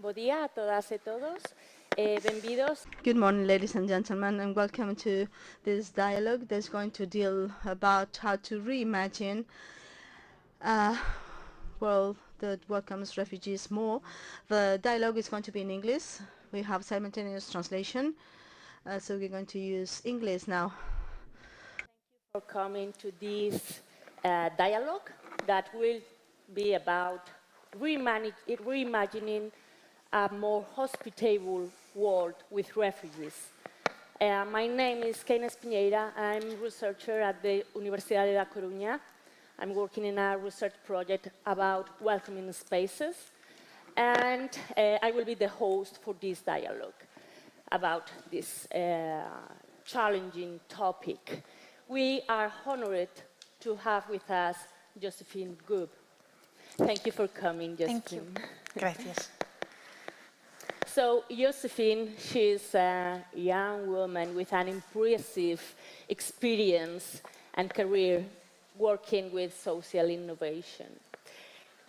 Bo día a todas y todos. Bienvenidos. Good morning, ladies and gentlemen, and welcome to this dialogue that's going to deal about how to reimagine a world that welcomes refugees more. The dialogue is going to be in English. We have simultaneous translation, so we're going to use English now. For coming to this dialogue that will be about reimagining a more hospitable world with refugees. My name is Keina Espiñeira. I'm a researcher at the Universidad de Coruña. I'm working in a research project about welcoming spaces, and I will be the host for this dialogue about this challenging topic. We are honored to have with us Joséphine Goube. Thank you for coming, Joséphine. Thank you. Gracias. So, Joséphine, she's a young woman with an impressive experience and career working with social innovation.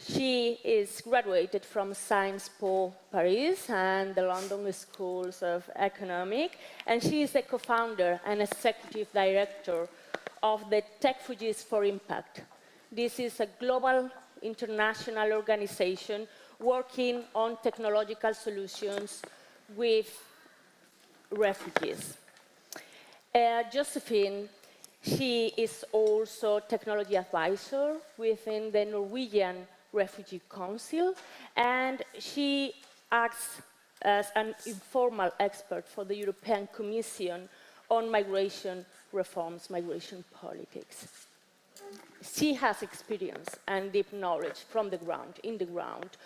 She is graduated from Sciences Po Paris and the London Schools of Economics, and she is the co-founder and executive director of the Techfugees for Impact. This is a global international organization working on technological solutions with refugees. Joséphine, she is also technology advisor within the Norwegian Refugee Council, and she acts as an informal expert for the European Commission on migration reforms, migration politics. She has experience and deep knowledge from the ground, in the ground,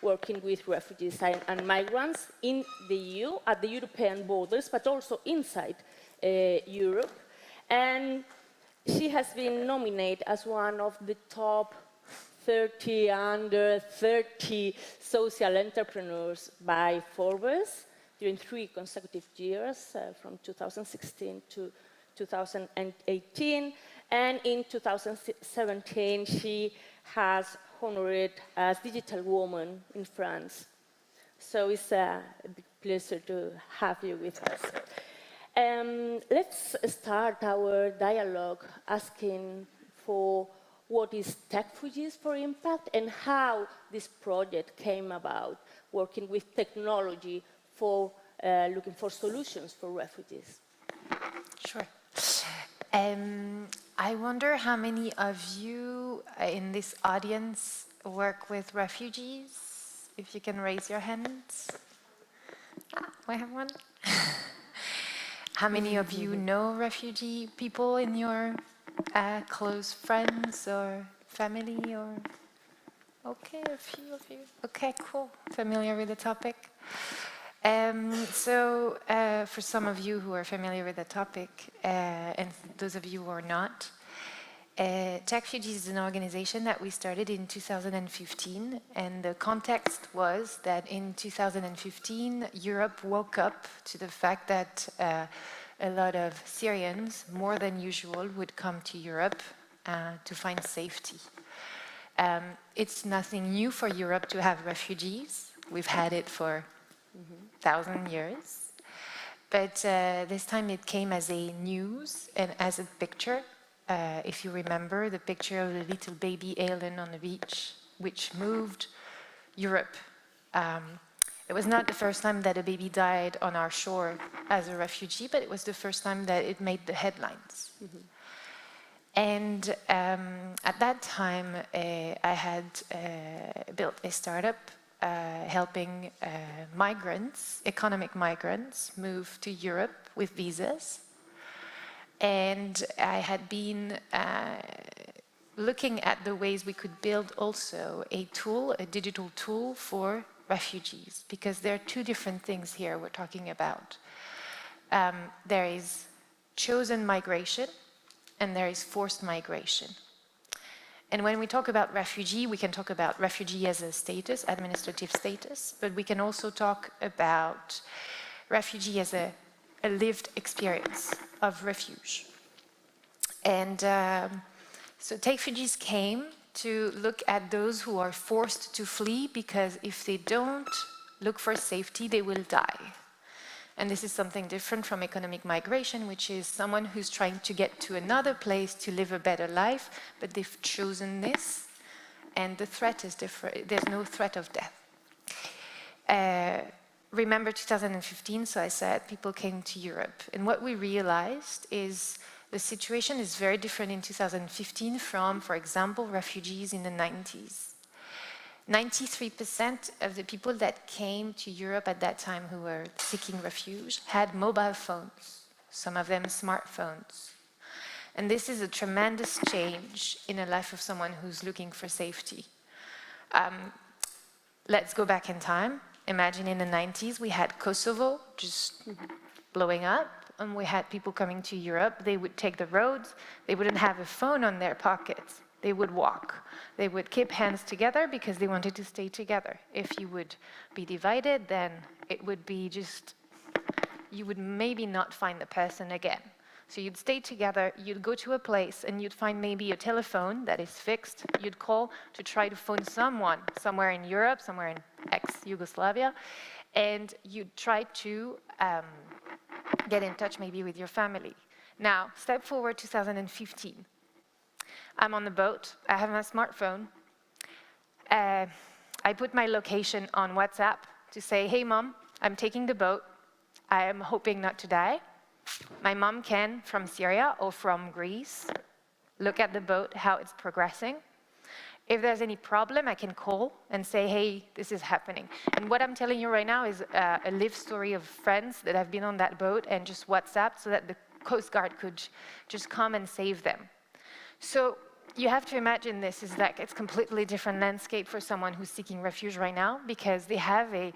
working with refugees and migrants in the EU, at the European borders, but also inside Europe. And she has been nominated as one of the top 30 under 30 social entrepreneurs by Forbes during 3 consecutive years, from 2016 to 2018. And in 2017, she has honored as Digital Woman in France. So it's a big pleasure to have you with us. Let's start our dialogue asking for what is Techfugees for Impact and how this project came about, working with technology for looking for solutions for refugees. Sure. I wonder how many of you in this audience work with refugees? If you can raise your hands. We have one. How many of you know refugee people in your close friends or family? Or okay, a few of you. Okay, cool. Familiar with the topic? For some of you who are familiar with the topic, and those of you who are not, Techfugees is an organization that we started in 2015, and the context was that in 2015, Europe woke up to the fact that a lot of Syrians, more than usual, would come to Europe to find safety. It's nothing new for Europe to have refugees. We've had it for 1,000 years. But this time it came as a news and as a picture. If you remember the picture of the little baby alien on the beach, which moved Europe. It was not the first time that a baby died on our shore as a refugee, but it was the first time that it made the headlines. And at that time, I had built a startup helping migrants, economic migrants, move to Europe with visas. And I had been looking at the ways we could build also a tool, a digital tool for refugees, because there are 2 different things here we're talking about. There is chosen migration and there is forced migration. And when we talk about refugee, we can talk about refugee as a status, administrative status, but we can also talk about refugee as a lived experience of refuge. And so Techfugees came to look at those who are forced to flee, because if they don't look for safety, they will die. And this is something different from economic migration, which is someone who's trying to get to another place to live a better life, but they've chosen this, and the threat is different. There's no threat of death. Remember 2015, so I said people came to Europe. And what we realized is the situation is very different in 2015 from, for example, refugees in the 90s. 93% of the people that came to Europe at that time who were seeking refuge had mobile phones, some of them smartphones. And this is a tremendous change in the life of someone who's looking for safety. Let's go back in time. Imagine in the 90s, we had Kosovo just blowing up, and we had people coming to Europe. They would take the roads. They wouldn't have a phone on their pockets. They would walk. They would keep hands together because they wanted to stay together. If you would be divided, then it would be just, you would maybe not find the person again. So you'd stay together, you'd go to a place, and you'd find maybe a telephone that is fixed. You'd call to try to phone someone, somewhere in Europe, somewhere in ex-Yugoslavia, and you'd try to get in touch maybe with your family. Now, step forward 2015. I'm on the boat, I have my smartphone. I put my location on WhatsApp to say, hey mom, I'm taking the boat. I am hoping not to die. My mom can, from Syria or from Greece, look at the boat, how it's progressing. If there's any problem, I can call and say, hey, this is happening. And what I'm telling you right now is a live story of friends that have been on that boat and just WhatsApp so that the Coast Guard could just come and save them. So you have to imagine this is like it's completely different landscape for someone who's seeking refuge right now because they have a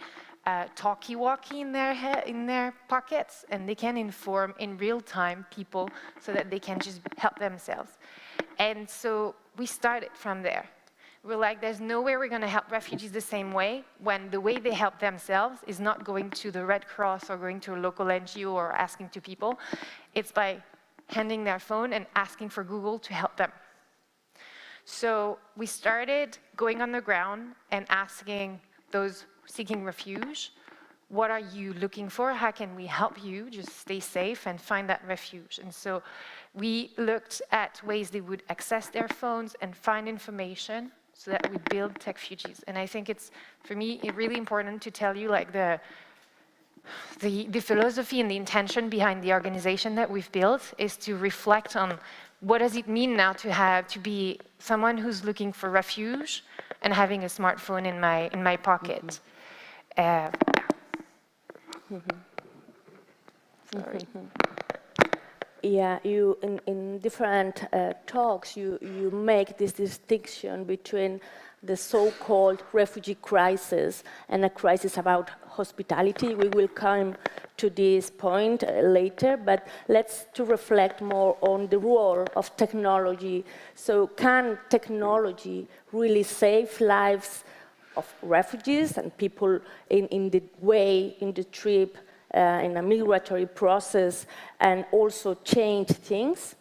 talkie-walkie in their pockets and they can inform in real time people so that they can just help themselves. And so we started from there. We're like, there's no way we're going to help refugees the same way when the way they help themselves is not going to the Red Cross or going to a local NGO or asking to people. It's by handing their phone and asking for Google to help them. So we started going on the ground and asking those seeking refuge, what are you looking for? How can we help you just stay safe and find that refuge? And so we looked at ways they would access their phones and find information so that we build Techfugees. And I think it's, for me, really important to tell you like the philosophy and the intention behind the organization that we've built is to reflect on what does it mean now to be someone who's looking for refuge and having a smartphone in my pocket. Sorry. Yeah, you in different talks you make this distinction between the so-called refugee crisis and a crisis about hospitality. We will come to this point later, but let's to reflect more on the role of technology. So can technology really save lives of refugees and people in the trip, in a migratory process, and also change things?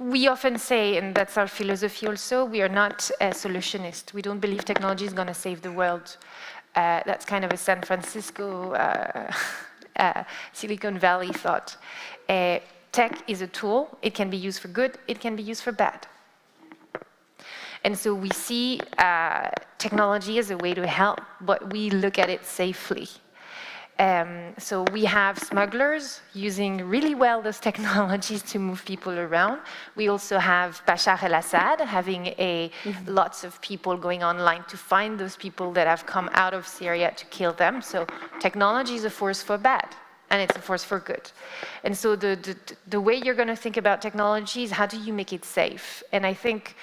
We often say, and that's our philosophy also, we are not a solutionist. We don't believe technology is going to save the world. That's kind of a San Francisco, Silicon Valley thought. Tech is a tool. It can be used for good. It can be used for bad. And so we see technology as a way to help, but we look at it safely. So we have smugglers using really well those technologies to move people around. We also have Bashar al-Assad having lots of people going online to find those people that have come out of Syria to kill them. So technology is a force for bad, and it's a force for good. And so the way you're going to think about technology is how do you make it safe? And I think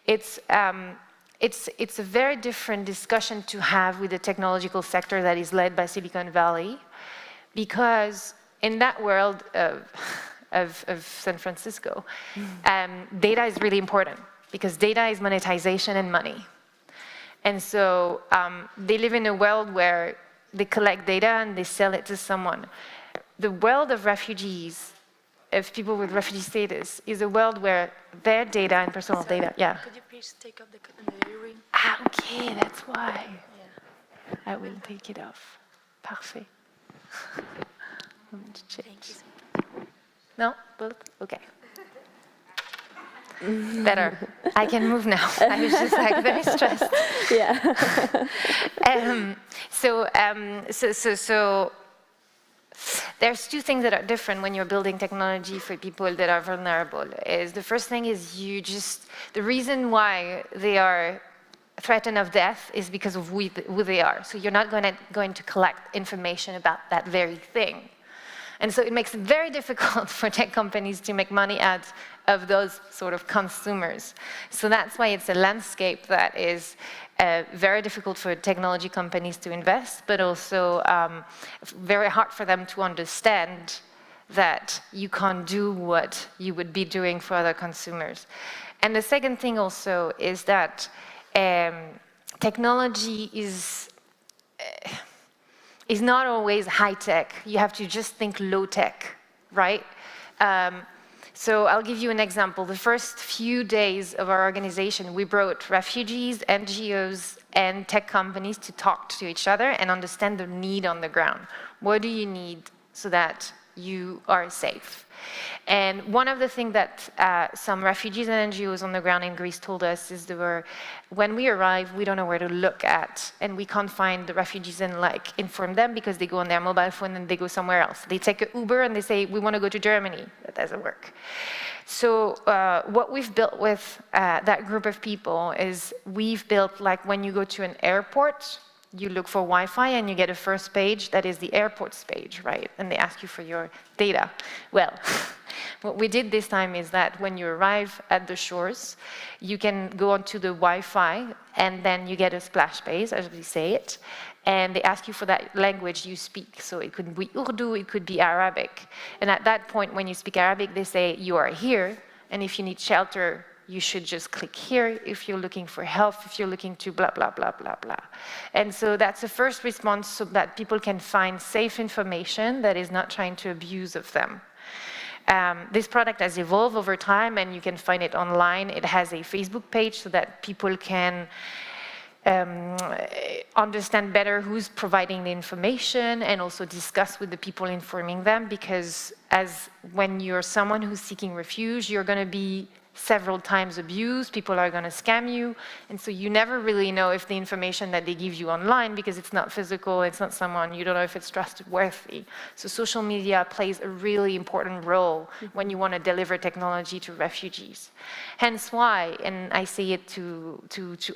it's a very different discussion to have with the technological sector that is led by Silicon Valley, because in that world of San Francisco, data is really important, because data is monetization and money. And so they live in a world where they collect data and they sell it to someone. The world of refugees, of people with refugee status, is a world where their data and personal data, Could you please take up the ring? Okay, that's why. I will take it off. Parfait. No? Both? Okay. Better. I can move now. I was just like very stressed. Yeah. So there's two things that are different when you're building technology for people that are vulnerable. The first thing is the reason why they are threatened of death is because of who they are. So you're not going to collect information about that very thing. And so it makes it very difficult for tech companies to make money out of those sort of consumers. So that's why it's a landscape that is very difficult for technology companies to invest, but also very hard for them to understand that you can't do what you would be doing for other consumers. And the second thing also is that technology is not always high-tech. You have to just think low-tech, right? So I'll give you an example. The first few days of our organization, we brought refugees, NGOs, and tech companies to talk to each other and understand their need on the ground. What do you need so that you are safe? And one of the things that some refugees and NGOs on the ground in Greece told us is when we arrive, we don't know where to look at, and we can't find the refugees and inform them because they go on their mobile phone and they go somewhere else. They take an Uber and they say, we want to go to Germany. That doesn't work. So what we've built with that group of people is we've built when you go to an airport, you look for Wi-Fi and you get a first page that is the airport's page, right? And they ask you for your data. Well, what we did this time is that when you arrive at the shores, you can go onto the Wi-Fi and then you get a splash page, as we say it, and they ask you for that language you speak. So it could be Urdu, it could be Arabic. And at that point, when you speak Arabic, they say, you are here, and if you need shelter, you should just click here if you're looking for help, if you're looking to blah, blah, blah, blah, blah. And so that's the first response so that people can find safe information that is not trying to abuse of them. This product has evolved over time and you can find it online. It has a Facebook page so that people can understand better who's providing the information and also discuss with the people informing them, because when you're someone who's seeking refuge, you're going to be several times abused, people are going to scam you, and so you never really know if the information that they give you online, because it's not physical, it's not someone, you don't know if it's trustworthy. So social media plays a really important role when you want to deliver technology to refugees. Hence why, and I say it to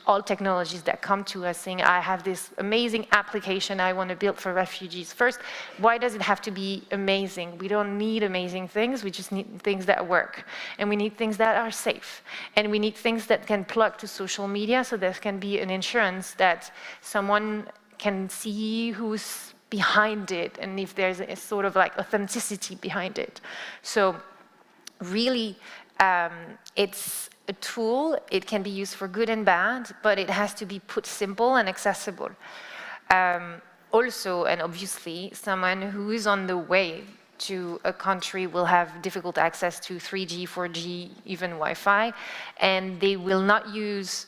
all technologies that come to us saying, I have this amazing application I want to build for refugees. First, why does it have to be amazing? We don't need amazing things, we just need things that work. And we need things that are safe. And we need things that can plug to social media, so there can be an insurance that someone can see who's behind it and if there's a sort of authenticity behind it. So really, it's a tool. It can be used for good and bad, but it has to be put simple and accessible. Also, and obviously, someone who is on the way to a country will have difficult access to 3G, 4G, even Wi-Fi, and they will not use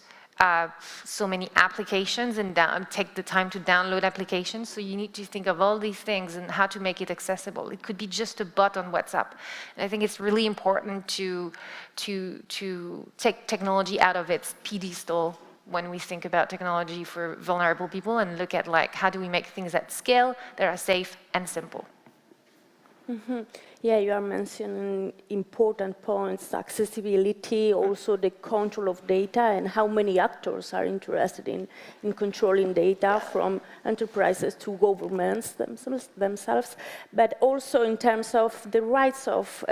so many applications and take the time to download applications. So you need to think of all these things and how to make it accessible. It could be just a bot on WhatsApp. And I think it's really important to take technology out of its pedestal when we think about technology for vulnerable people and look at how do we make things at scale that are safe and simple. Mm-hmm. Yeah, you are mentioning important points, accessibility, also the control of data and how many actors are interested in controlling data, from enterprises to governments themselves, but also in terms of the rights of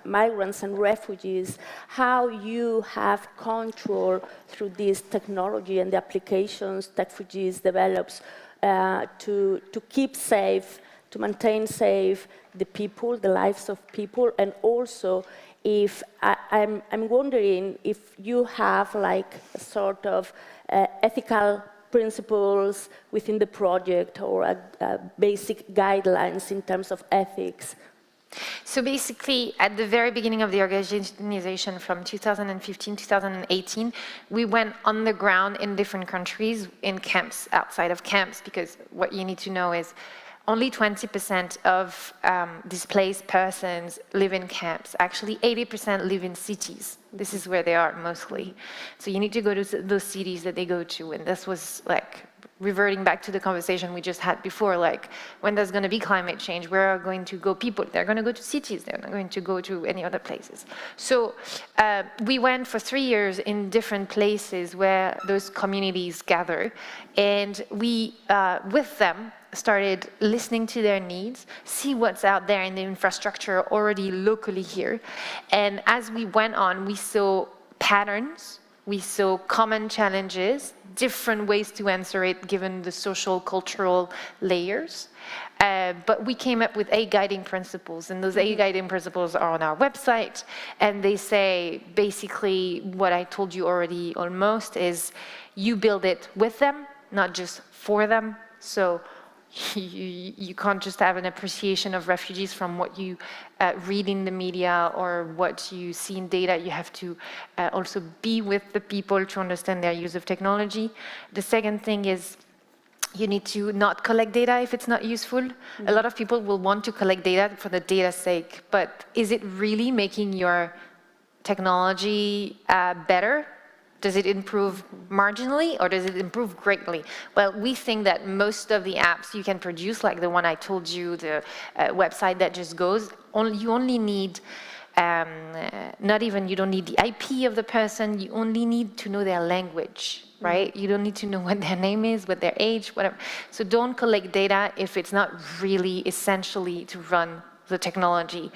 migrants and refugees, how you have control through this technology and the applications Techfugees develops to keep safe, to maintain safe the people, the lives of people, and also if I'm wondering if you have a sort of ethical principles within the project or basic guidelines in terms of ethics. So basically, at the very beginning of the organization from 2015, 2018, we went on the ground in different countries, in camps, outside of camps, because what you need to know is only 20% of displaced persons live in camps. Actually, 80% live in cities. This is where they are mostly. So you need to go to those cities that they go to, and this was like reverting back to the conversation we just had before, like when there's going to be climate change, where are going to go people? They're going to go to cities, they're not going to go to any other places. So we went for 3 years in different places where those communities gather, and we, with them, started listening to their needs, see what's out there in the infrastructure already locally here. And as we went on, we saw patterns, we saw common challenges, different ways to answer it given the social, cultural layers. But we came up with 8 guiding principles, and those 8 guiding principles are on our website, and they say basically what I told you already almost is you build it with them, not just for them. So you can't just have an appreciation of refugees from what you read in the media or what you see in data. You have to also be with the people to understand their use of technology. The second thing is you need to not collect data if it's not useful. A lot of people will want to collect data for the data's sake, but is it really making your technology better? Does it improve marginally or does it improve greatly? Well, we think that most of the apps you can produce, like the one I told you, the website that just goes, you only need, you don't need the IP of the person, you only need to know their language, right? You don't need to know what their name is, what their age, whatever. So don't collect data if it's not really essentially to run the technology.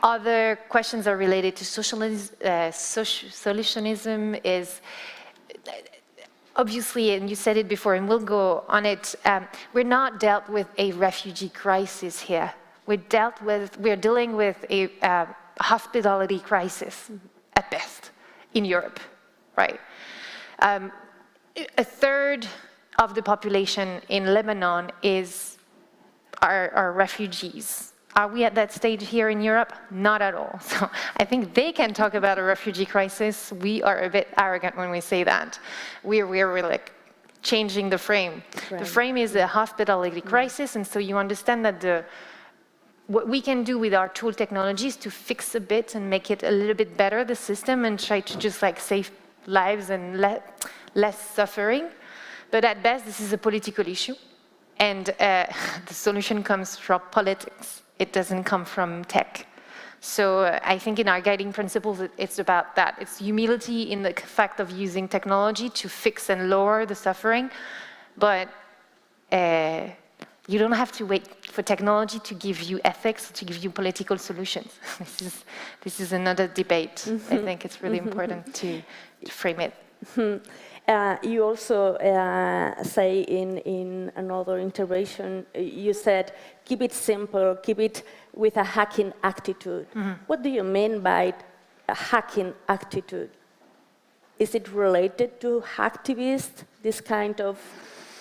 Other questions are related to solutionism is, obviously, and you said it before, and we'll go on it, we're not dealt with a refugee crisis here. We're dealing with a hospitality crisis, at best, in Europe, right? A third of the population in Lebanon are refugees. Are we at that stage here in Europe? Not at all. So I think they can talk about a refugee crisis. We are a bit arrogant when we say that. We're like changing the frame. Right. The frame is a hospitality crisis, and so you understand that what we can do with our tool technologies to fix a bit and make it a little bit better, the system, and try to just like save lives and less suffering. But at best, this is a political issue, and the solution comes from politics. It doesn't come from tech. So I think in our guiding principles, it's about that. It's humility in the fact of using technology to fix and lower the suffering, but you don't have to wait for technology to give you ethics, to give you political solutions. This is another debate. I think it's really important to frame it. You also say in another intervention, you said, keep it simple, keep it with a hacking attitude. What do you mean by a hacking attitude? Is it related to hacktivists, this kind of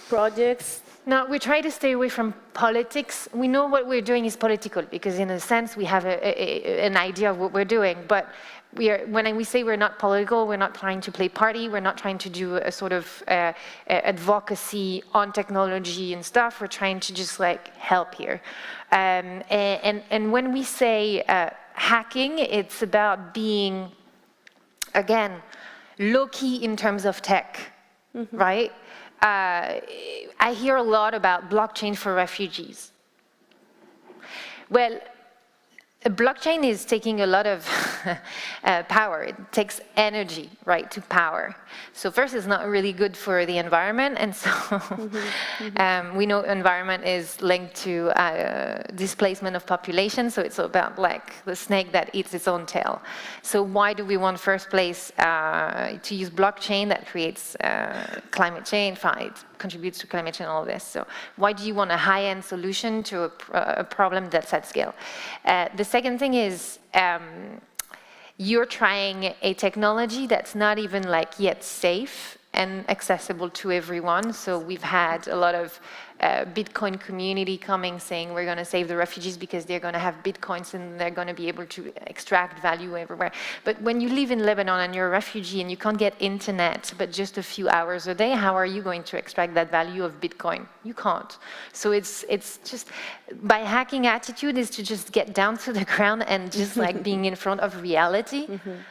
projects? No, we try to stay away from politics. We know what we're doing is political because in a sense we have an idea of what we're doing, but when we say we're not political, we're not trying to play party, we're not trying to do a sort of advocacy on technology and stuff, we're trying to just like help here. And when we say hacking, it's about being, again, low-key in terms of tech, right? I hear a lot about blockchain for refugees. Well, a blockchain is taking a lot of power. It takes energy, right, to power. So first, it's not really good for the environment, and so we know environment is linked to displacement of population, so it's about like the snake that eats its own tail. So why do we want first place to use blockchain that creates climate change, it contributes to climate change and all this. So why do you want a high-end solution to a problem that's at scale? The second thing is you're trying a technology that's not even like yet safe, and accessible to everyone. So we've had a lot of Bitcoin community coming saying we're going to save the refugees because they're going to have Bitcoins and they're going to be able to extract value everywhere. But when you live in Lebanon and you're a refugee and you can't get internet but just a few hours a day, how are you going to extract that value of Bitcoin? You can't. So it's just, by hacking attitude is to just get down to the ground and just like being in front of reality.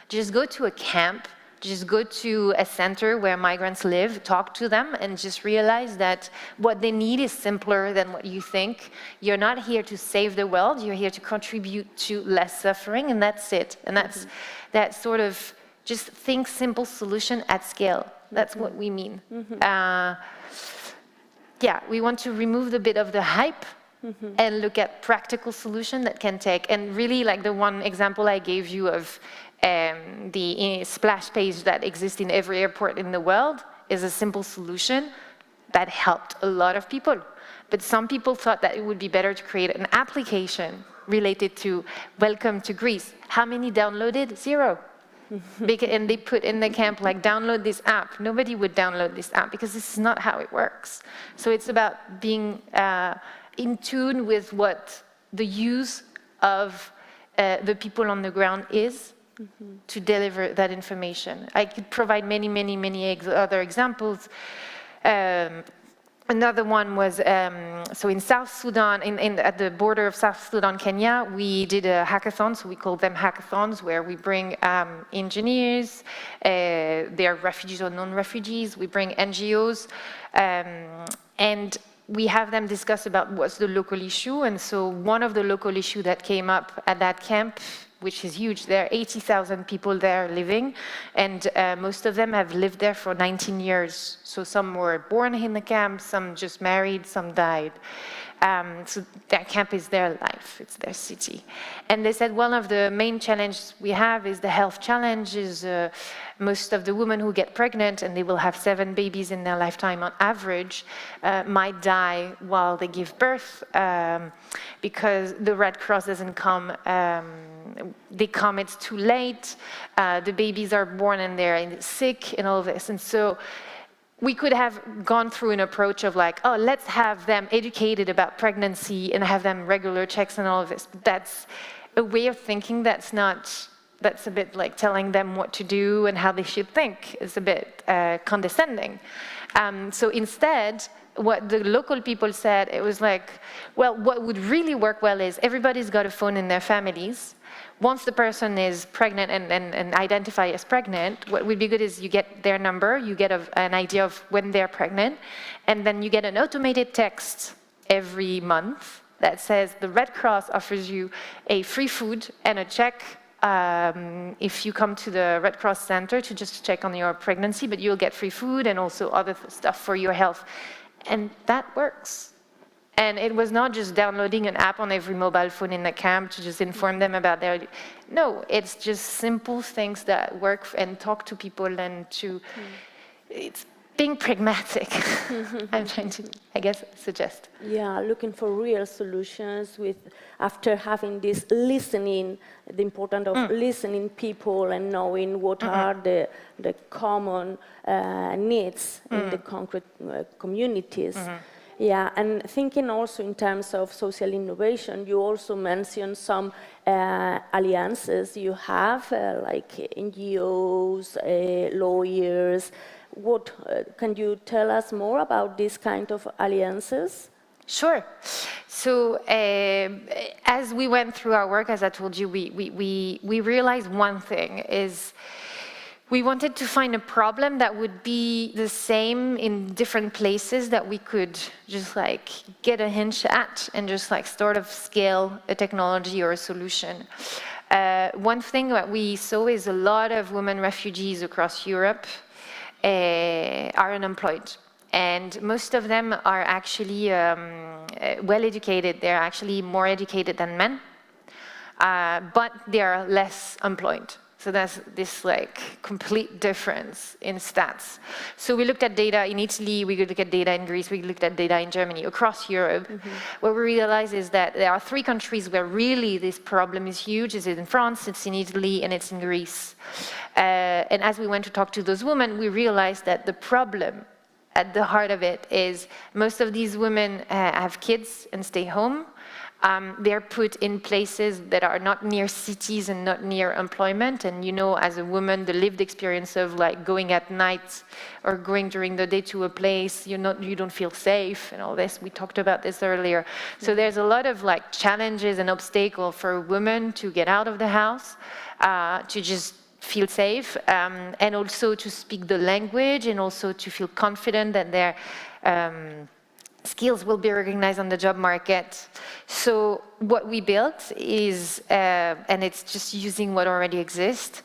Just go to a camp. Just go to a center where migrants live, talk to them, and just realize that what they need is simpler than what you think. You're not here to save the world, you're here to contribute to less suffering, and that's it. And that's that sort of just think simple solution at scale. That's what we mean. Yeah, we want to remove the bit of the hype and look at practical solution that can take, and really like the one example I gave you of the splash page that exists in every airport in the world is a simple solution that helped a lot of people. But some people thought that it would be better to create an application related to welcome to Greece. How many downloaded? 0. And they put in the camp like download this app. Nobody would download this app because this is not how it works. So it's about being in tune with what the use of the people on the ground is to deliver that information. I could provide many other examples. Another one was, so in South Sudan, at the border of South Sudan, Kenya, we did a hackathon, so we call them hackathons, where we bring engineers, they're refugees or non-refugees, we bring NGOs, and we have them discuss about what's the local issue. And so one of the local issues that came up at that camp, which is huge, there are 80,000 people there living, and most of them have lived there for 19 years. So some were born in the camp, some just married, some died. So that camp is their life, it's their city. And they said one of the main challenges we have is the health challenge, is most of the women who get pregnant, and they will have 7 babies in their lifetime on average, might die while they give birth because the Red Cross doesn't come. They come, it's too late, the babies are born and they're sick and all of this. And so we could have gone through an approach of like, oh, let's have them educated about pregnancy and have them regular checks and all of this. That's a way of thinking that's a bit like telling them what to do and how they should think. It's a bit condescending. So instead, what the local people said, it was like, well, what would really work well is everybody's got a phone in their families. Once the person is pregnant and identify as pregnant, what would be good is you get their number, you get an idea of when they're pregnant, and then you get an automated text every month that says the Red Cross offers you a free food and a check if you come to the Red Cross Center to just check on your pregnancy, but you'll get free food and also other stuff for your health. And that works. And it was not just downloading an app on every mobile phone in the camp to just inform them about their... No, it's just simple things that work and talk to people and to... It's being pragmatic. I'm trying to, I guess, suggest. Yeah, looking for real solutions after having this listening, the importance of listening people and knowing what are the common needs in the concrete communities. Yeah, and thinking also in terms of social innovation, you also mentioned some alliances you have, like NGOs, lawyers. What can you tell us more about this kind of alliances? Sure. So as we went through our work, as I told you, we realized one thing is we wanted to find a problem that would be the same in different places that we could just like get a hinge at and just like sort of scale a technology or a solution. One thing that we saw is a lot of women refugees across Europe are unemployed. And most of them are actually well educated. They're actually more educated than men, but they are less employed. So that's this like complete difference in stats. So we looked at data in Italy, we looked at data in Greece, we looked at data in Germany, across Europe. What we realized is that there are 3 countries where really this problem is huge. It's in France, it's in Italy, and it's in Greece. And as we went to talk to those women, we realized that the problem at the heart of it is most of these women have kids and stay home. They're put in places that are not near cities and not near employment. And you know, as a woman, the lived experience of like going at night or going during the day to a place, you don't feel safe and all this. We talked about this earlier. So there's a lot of like challenges and obstacles for women to get out of the house, to just feel safe, and also to speak the language, and also to feel confident that their skills will be recognized on the job market. So what we built is, and it's just using what already exists,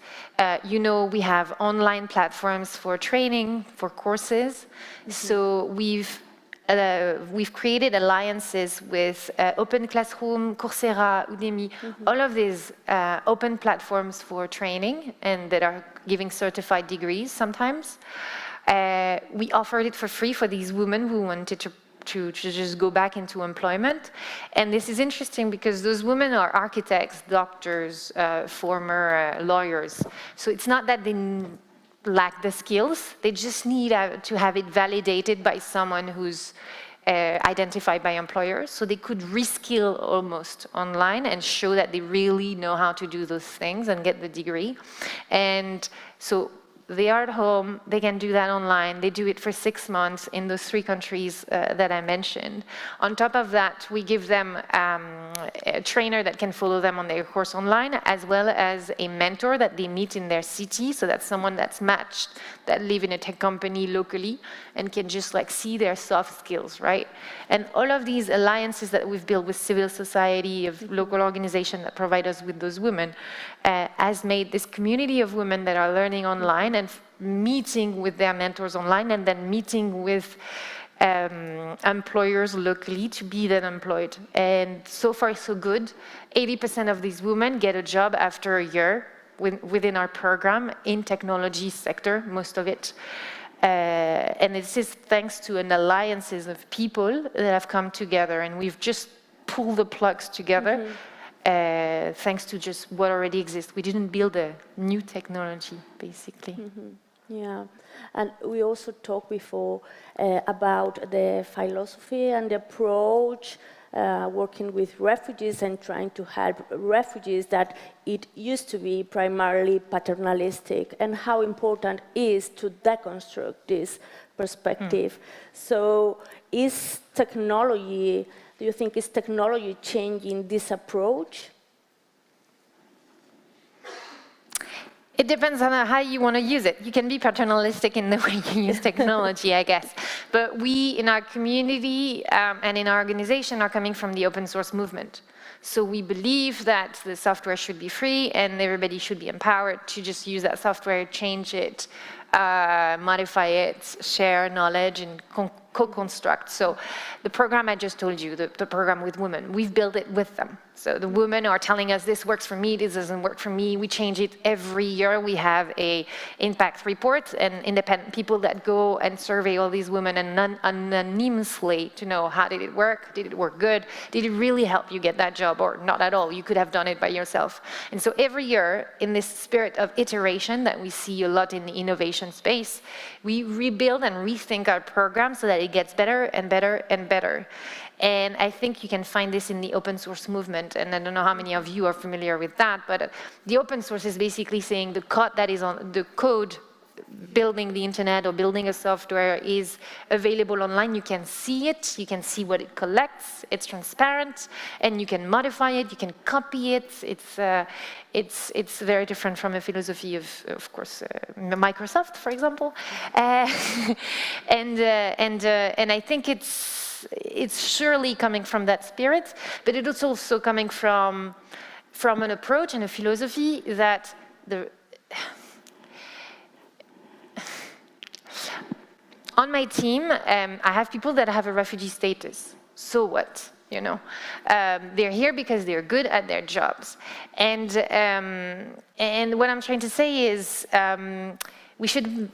you know, we have online platforms for training, for courses. So we've created alliances with Open Classroom, Coursera, Udemy, all of these open platforms for training, and that are giving certified degrees sometimes. We offered it for free for these women who wanted to just go back into employment. And this is interesting because those women are architects, doctors, former lawyers. So it's not that they lack the skills, they just need to have it validated by someone who's identified by employers, so they could reskill almost online and show that they really know how to do those things and get the degree. And so they are at home, they can do that online, they do it for 6 months in those 3 countries that I mentioned. On top of that, we give them a trainer that can follow them on their course online, as well as a mentor that they meet in their city, so that's someone that's matched, that live in a tech company locally, and can just like see their soft skills, right? And all of these alliances that we've built with civil society, of local organizations that provide us with those women, has made this community of women that are learning online and meeting with their mentors online, and then meeting with employers locally to be then employed. And so far so good. 80% of these women get a job after a year within our program in technology sector, most of it. And this is thanks to an alliances of people that have come together, and we've just pulled the plugs together. Thanks to just what already exists. We didn't build a new technology, basically. Yeah, and we also talked before about the philosophy and the approach working with refugees and trying to help refugees, that it used to be primarily paternalistic, and how important it is to deconstruct this perspective. So is technology, do you think is technology changing this approach? It depends on how you want to use it. You can be paternalistic in the way you use technology, I guess. But we, in our community and in our organization, are coming from the open source movement. So we believe that the software should be free and everybody should be empowered to just use that software, change it, modify it, share knowledge, and co-construct. So the program I just told you, the program with women, we've built it with them. So the women are telling us, this works for me, this doesn't work for me. We change it every year. We have a impact report and independent people that go and survey all these women anonymously to know, how did it work? Did it work good? Did it really help you get that job, or not at all? You could have done it by yourself. And so every year, in this spirit of iteration that we see a lot in the innovation space, we rebuild and rethink our program so that it gets better and better and better. And I think you can find this in the open source movement, and I don't know how many of you are familiar with that, but the open source is basically saying the code that is on the code building the internet or building a software is available online. You can see it, you can see what it collects, it's transparent, and you can modify it, you can copy it. It's very different from a philosophy of course, Microsoft, for example. And I think it's surely coming from that spirit, but it is also coming from an approach and a philosophy that on my team, I have people that have a refugee status. So what? you know. They're here because they're good at their jobs. And what I'm trying to say is we should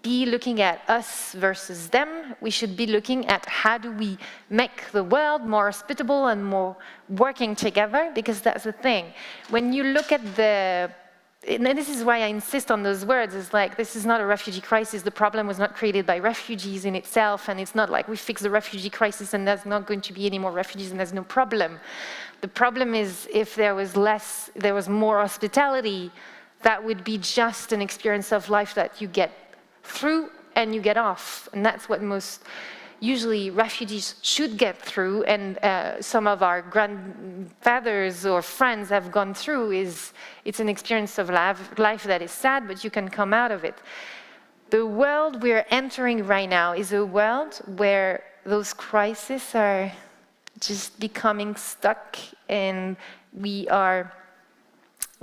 be looking at us versus them. We should be looking at how do we make the world more hospitable and more working together, because that's the thing. When you look at and this is why I insist on those words, is like, this is not a refugee crisis. The problem was not created by refugees in itself, and it's not like we fix the refugee crisis and there's not going to be any more refugees and there's no problem. The problem is if there was more hospitality, that would be just an experience of life that you get through and you get off. And that's what most usually refugees should get through, and some of our grandfathers or friends have gone through. It's an experience of life that is sad, but you can come out of it. The world we're entering right now is a world where those crises are just becoming stuck, and we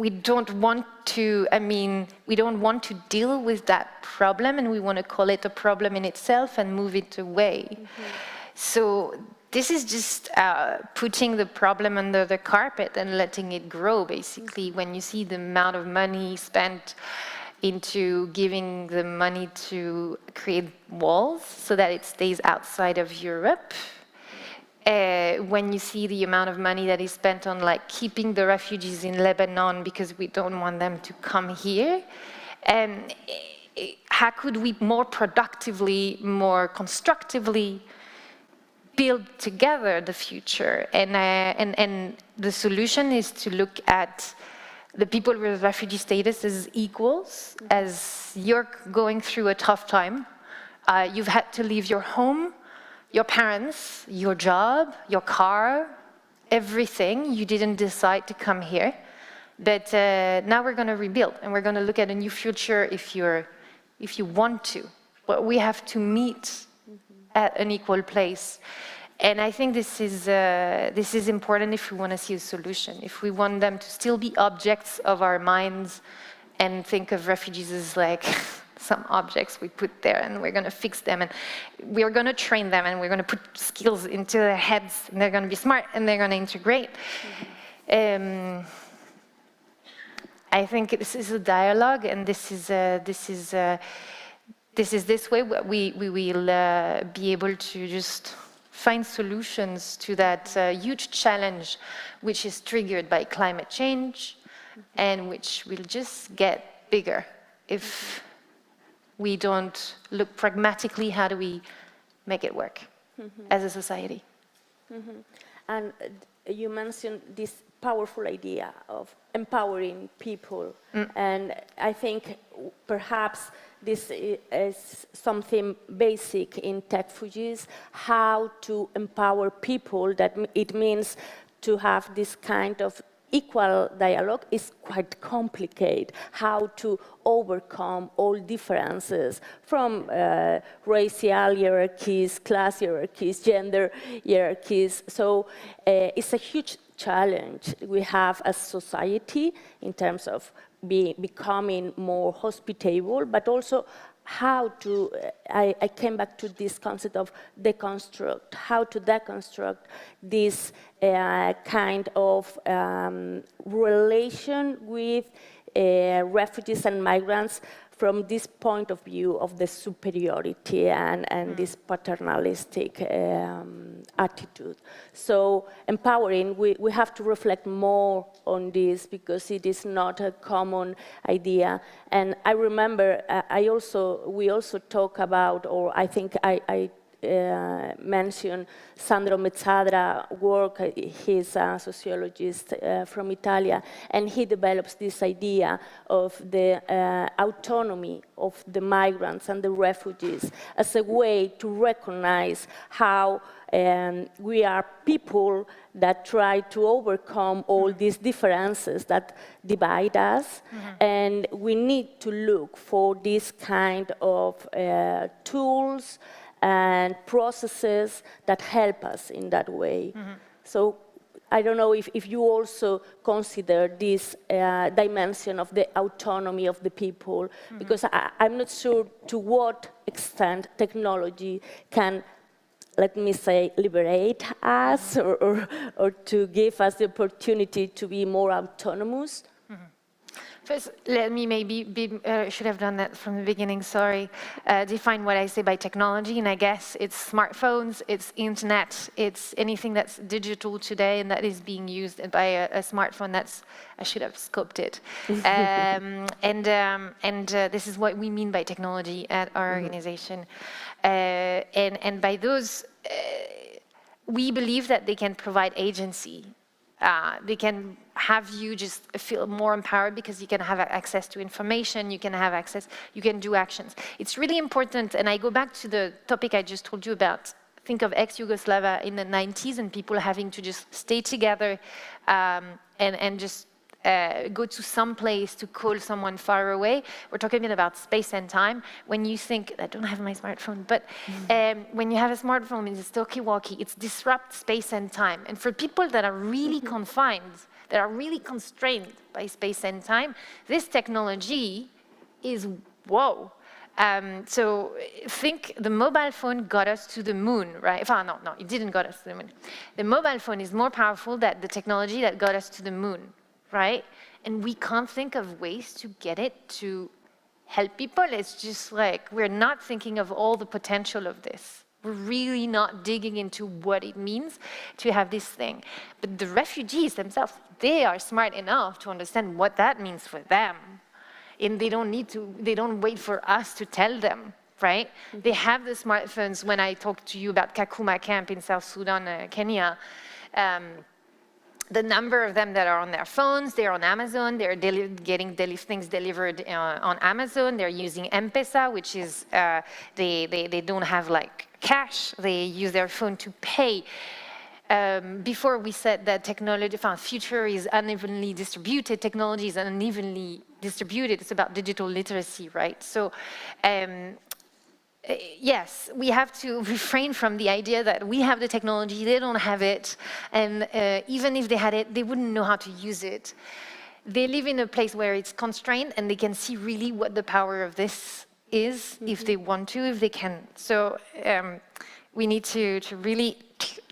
don't want to, we don't want to deal with that problem, and we want to call it a problem in itself and move it away. Mm-hmm. So this is just putting the problem under the carpet and letting it grow, basically. When you see the amount of money spent into giving the money to create walls so that it stays outside of Europe, when you see the amount of money that is spent on like keeping the refugees in Lebanon because we don't want them to come here, how could we more productively, more constructively build together the future? And the solution is to look at the people with refugee status as equals. As you're going through a tough time, you've had to leave your home, your parents, your job, your car, everything. You didn't decide to come here. But now we're going to rebuild, and we're going to look at a new future if you want to. But we have to meet at an equal place. And I think this is important if we want to see a solution. If we want them to still be objects of our minds and think of refugees as like some objects we put there and we're going to fix them and we're going to train them and we're going to put skills into their heads and they're going to be smart and they're going to integrate. Mm-hmm. I think this is a dialogue, and this way we will be able to just find solutions to that huge challenge which is triggered by climate change and which will just get bigger if we don't look pragmatically how do we make it work as a society. And you mentioned this powerful idea of empowering people, and I think perhaps this is something basic in Techfugees, how to empower people, that it means to have this kind of equal dialogue is quite complicated. How to overcome all differences from racial hierarchies, class hierarchies, gender hierarchies. So it's a huge challenge we have as society in terms of becoming more hospitable, but also how to, I came back to this concept of deconstruct, how to deconstruct this kind of relation with refugees and migrants from this point of view of the superiority and this paternalistic attitude. So empowering, we have to reflect more on this because it is not a common idea. And I remember we also talk about, or I think I mentioned Sandro Mezzadra work. He's a sociologist from Italy, and he develops this idea of the autonomy of the migrants and the refugees as a way to recognize how we are people that try to overcome all these differences that divide us, and we need to look for this kind of tools and processes that help us in that way. So I don't know if you also consider this dimension of the autonomy of the people, because I'm not sure to what extent technology can let me say, liberate us or to give us the opportunity to be more autonomous? First, let me maybe should have done that from the beginning, sorry. Define what I say by technology, and I guess it's smartphones, it's internet, it's anything that's digital today and that is being used by a smartphone. That's, I should have scoped it. This is what we mean by technology at our organization. And by those, we believe that they can provide agency. They can have you just feel more empowered because you can have access to information, you can have access, you can do actions. It's really important, and I go back to the topic I just told you about. Think of ex-Yugoslavia in the 90s and people having to just stay together and just go to some place to call someone far away. We're talking about space and time. When you think, I don't have my smartphone, but when you have a smartphone, it's talkie-walkie, it disrupts space and time. And for people that are really confined, that are really constrained by space and time, this technology is whoa. So think the mobile phone got us to the moon, right? No, it didn't got us to the moon. The mobile phone is more powerful than the technology that got us to the moon, right? And we can't think of ways to get it to help people. It's just like, we're not thinking of all the potential of this. We're really not digging into what it means to have this thing. But the refugees themselves, they are smart enough to understand what that means for them. And they don't need to, they don't wait for us to tell them, right? They have the smartphones. When I talked to you about Kakuma camp in South Sudan, Kenya, the number of them that are on their phones, they're on Amazon, they're getting things delivered on Amazon, they're using M-Pesa, which is, they don't have like cash, they use their phone to pay. Before we said that technology, future is unevenly distributed, technology is unevenly distributed, it's about digital literacy, right? So, yes, we have to refrain from the idea that we have the technology, they don't have it, and even if they had it, they wouldn't know how to use it. They live in a place where it's constrained and they can see really what the power of this is, if they want to, if they can. So we need to really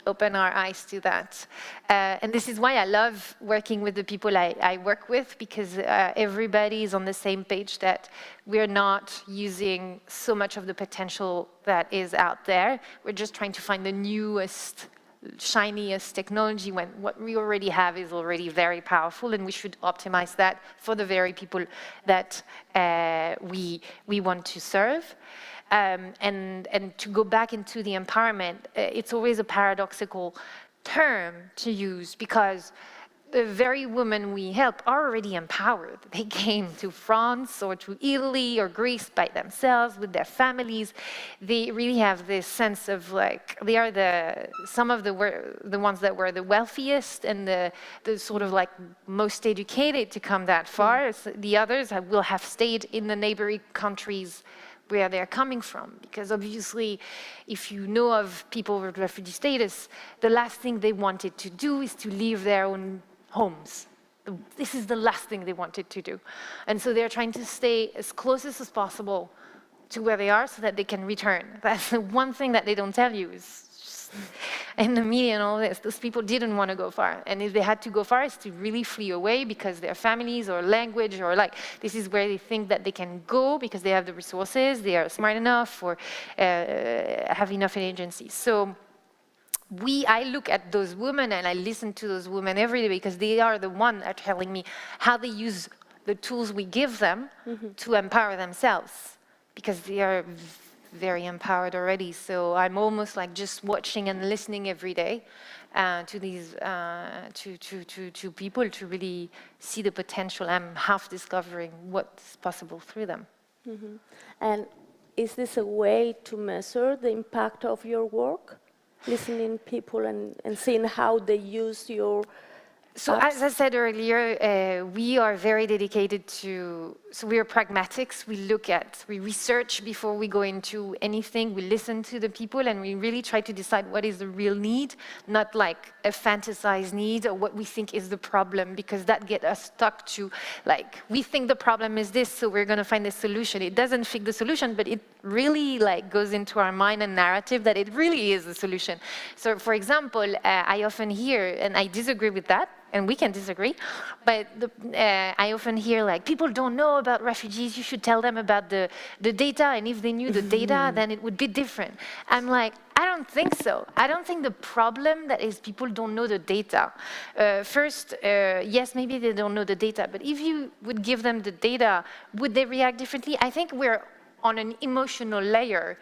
open our eyes to that. And this is why I love working with the people I work with, because everybody is on the same page that we're not using so much of the potential that is out there. We're just trying to find the newest, shiniest technology when what we already have is already very powerful, and we should optimize that for the very people that we want to serve. And to go back into the empowerment, it's always a paradoxical term to use, because the very women we help are already empowered. They came to France or to Italy or Greece by themselves with their families. They really have this sense of like, they are some of the ones that were the wealthiest and the sort of like most educated to come that far. The others will have stayed in the neighboring countries where they're coming from, because obviously if you know of people with refugee status, the last thing they wanted to do is to leave their own homes. This is the last thing they wanted to do. And so they're trying to stay as close as possible to where they are so that they can return. That's the one thing that they don't tell you is in the media and all this, those people didn't want to go far. And if they had to go far, it's to really flee away because their families or language or like, this is where they think that they can go because they have the resources, they are smart enough or have enough agency. So I look at those women and I listen to those women every day because they are the ones that are telling me how they use the tools we give them to empower themselves, because they are very empowered already. So I'm almost like just watching and listening every day to these to people to really see the potential. I'm half discovering what's possible through them. And is this a way to measure the impact of your work? Listening people and seeing how they use your So as I said earlier, we are very dedicated to so we're pragmatics. We research before we go into anything. We listen to the people, and we really try to decide what is the real need, not like a fantasized need or what we think is the problem, because that gets us stuck to, like, we think the problem is this, so we're going to find a solution. It doesn't fix the solution, but it really like goes into our mind and narrative that it really is the solution. So, for example, I often hear, and I disagree with that, and we can disagree, but I often hear like, people don't know about refugees, you should tell them about the data, and if they knew the data, then it would be different. I'm like, I don't think so. I don't think the problem that is people don't know the data. First, yes, maybe they don't know the data, but if you would give them the data, would they react differently? I think we're on an emotional layer.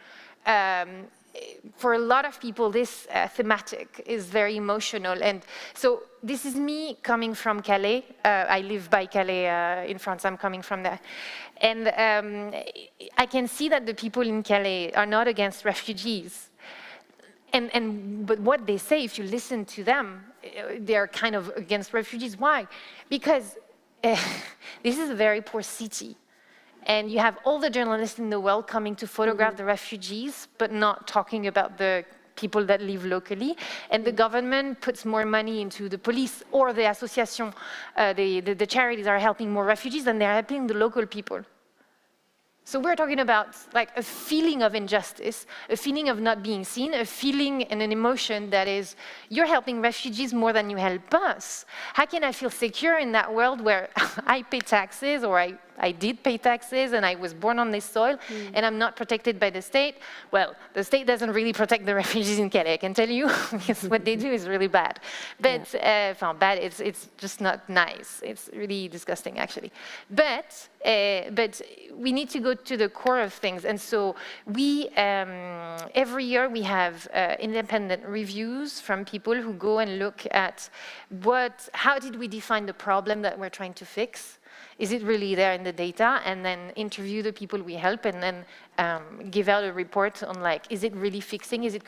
For a lot of people, this thematic is very emotional. And so this is me coming from Calais. I live by Calais in France. I'm coming from there. And I can see that the people in Calais are not against refugees. But what they say, if you listen to them, they're kind of against refugees. Why? Because this is a very poor city. And you have all the journalists in the world coming to photograph the refugees, but not talking about the people that live locally. And the government puts more money into the police or the association, the charities are helping more refugees than they're helping the local people. So we're talking about like a feeling of injustice, a feeling of not being seen, a feeling and an emotion that is, you're helping refugees more than you help us. How can I feel secure in that world where I pay taxes, or I did pay taxes and I was born on this soil and I'm not protected by the state? Well, the state doesn't really protect the refugees in Calais, I can tell you, because what they do is really bad. But, bad, it's just not nice. It's really disgusting, actually. But we need to go to the core of things. And so we, every year we have independent reviews from people who go and look at how did we define the problem that we're trying to fix? Is it really there in the data? And then interview the people we help, and then give out a report on like, is it really fixing? Is it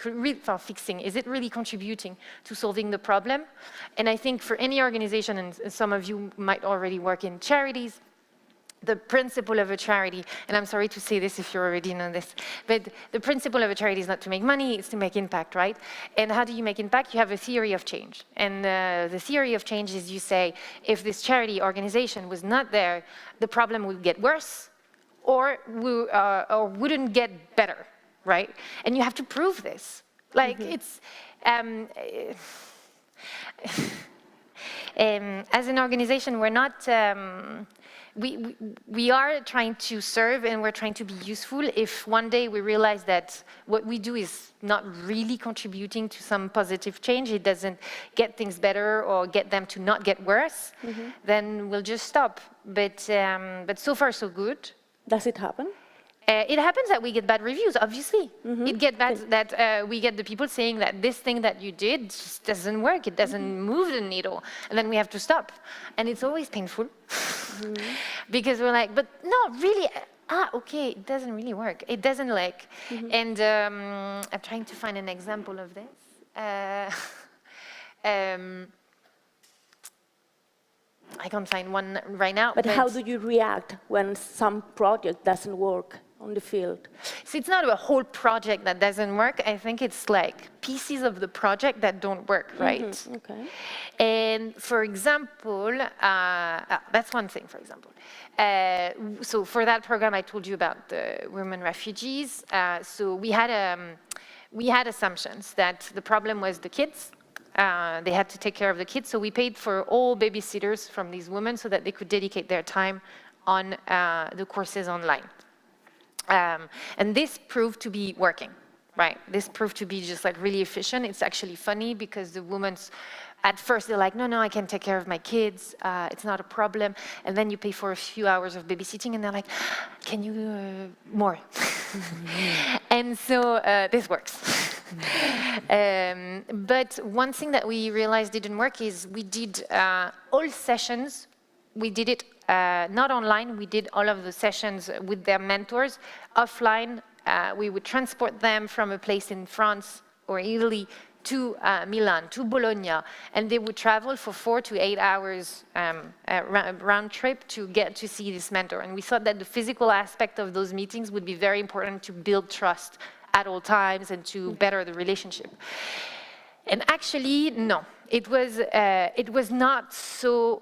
fixing? Is it really contributing to solving the problem? And I think for any organization, and some of you might already work in charities, the principle of a charity, and I'm sorry to say this if you already know this, but the principle of a charity is not to make money, it's to make impact, right? And how do you make impact? You have a theory of change. And the theory of change is you say, if this charity organization was not there, the problem would get worse or wouldn't get better, right? And you have to prove this. Like it's, as an organization, we're not, we are trying to serve and we're trying to be useful. If one day we realize that what we do is not really contributing to some positive change, it doesn't get things better or get them to not get worse, then we'll just stop. But so far so good. Does it happen? It happens that we get bad reviews, obviously. It gets bad that we get the people saying that this thing that you did just doesn't work, it doesn't move the needle, and then we have to stop. And it's always painful, because we're like, but no, really, okay, it doesn't really work. It doesn't like, and I'm trying to find an example of this. I can't find one right now. But how do you react when some project doesn't work on the field? So it's not a whole project that doesn't work. I think it's like pieces of the project that don't work, right? Okay. And for example, that's one thing, for example. So for that program, I told you about the women refugees. So we had assumptions that the problem was the kids. They had to take care of the kids, so we paid for all babysitters from these women so that they could dedicate their time on the courses online. And this proved to be working, right? This proved to be just like really efficient. It's actually funny because the women, at first they're like, no, I can take care of my kids, it's not a problem. And then you pay for a few hours of babysitting and they're like, can you more? And so this works. But one thing that we realized didn't work is we did all sessions. We did it not online. We did all of the sessions with their mentors offline. We would transport them from a place in France or Italy to Milan, to Bologna, and they would travel for 4 to 8 hours round trip to get to see this mentor. And we thought that the physical aspect of those meetings would be very important to build trust at all times and to better the relationship. And actually, no, it was not so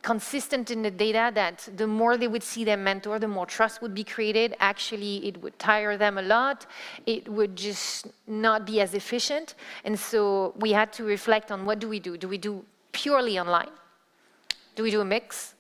consistent in the data that the more they would see their mentor, the more trust would be created. Actually, it would tire them a lot. It would just not be as efficient. And so we had to reflect on what do we do? Do we do purely online? Do we do a mix?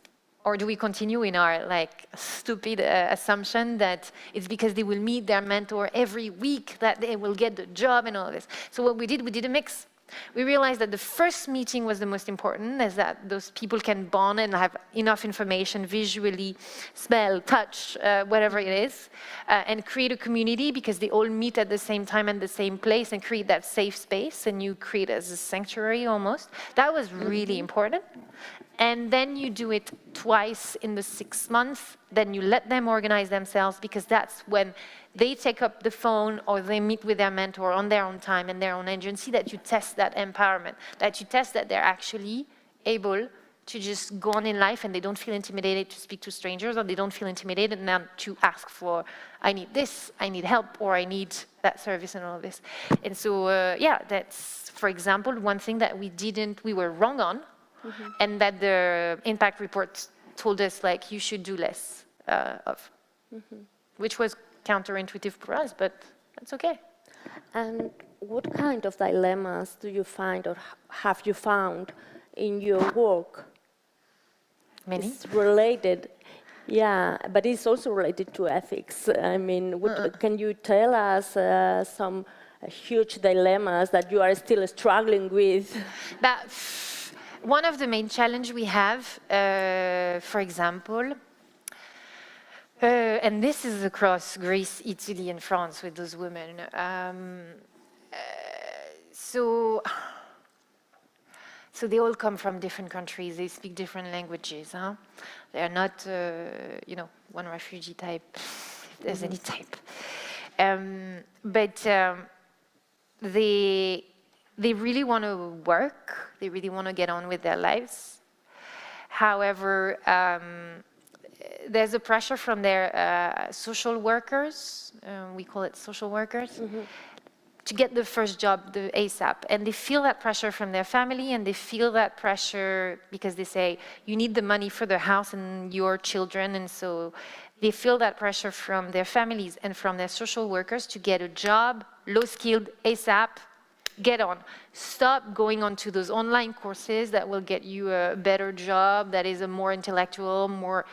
Or do we continue in our stupid assumption that it's because they will meet their mentor every week that they will get the job and all this? So what we did a mix. We realized that the first meeting was the most important, is that those people can bond and have enough information visually, smell, touch, whatever it is, and create a community because they all meet at the same time and the same place and create that safe space, and you create as a sanctuary almost. That was really important. And then you do it twice in the 6 months, then you let them organize themselves, because that's when they take up the phone or they meet with their mentor on their own time and their own agency, that you test that empowerment, that you test that they're actually able to just go on in life and they don't feel intimidated to speak to strangers, or they don't feel intimidated now to ask for, I need this, I need help, or I need that service and all of this. And so, yeah, that's, for example, one thing that we were wrong on, and that the impact report told us, you should do less of, which was counterintuitive for us, but that's okay. And what kind of dilemmas do you find or have you found in your work? Many. It's related, yeah, but it's also related to ethics. I mean, can you tell us some huge dilemmas that you are still struggling with? One of the main challenges we have, for example, and this is across Greece, Italy, and France with those women. So they all come from different countries. They speak different languages. Huh? They are not, one refugee type, if there's any type. But they really want to work. They really want to get on with their lives. However, there's a pressure from their social workers, we call it social workers, to get the first job, the ASAP. And they feel that pressure from their family, and they feel that pressure because they say, you need the money for the house and your children. And so they feel that pressure from their families and from their social workers to get a job, low-skilled, ASAP, get on. Stop going on to those online courses that will get you a better job, that is a more intellectual, more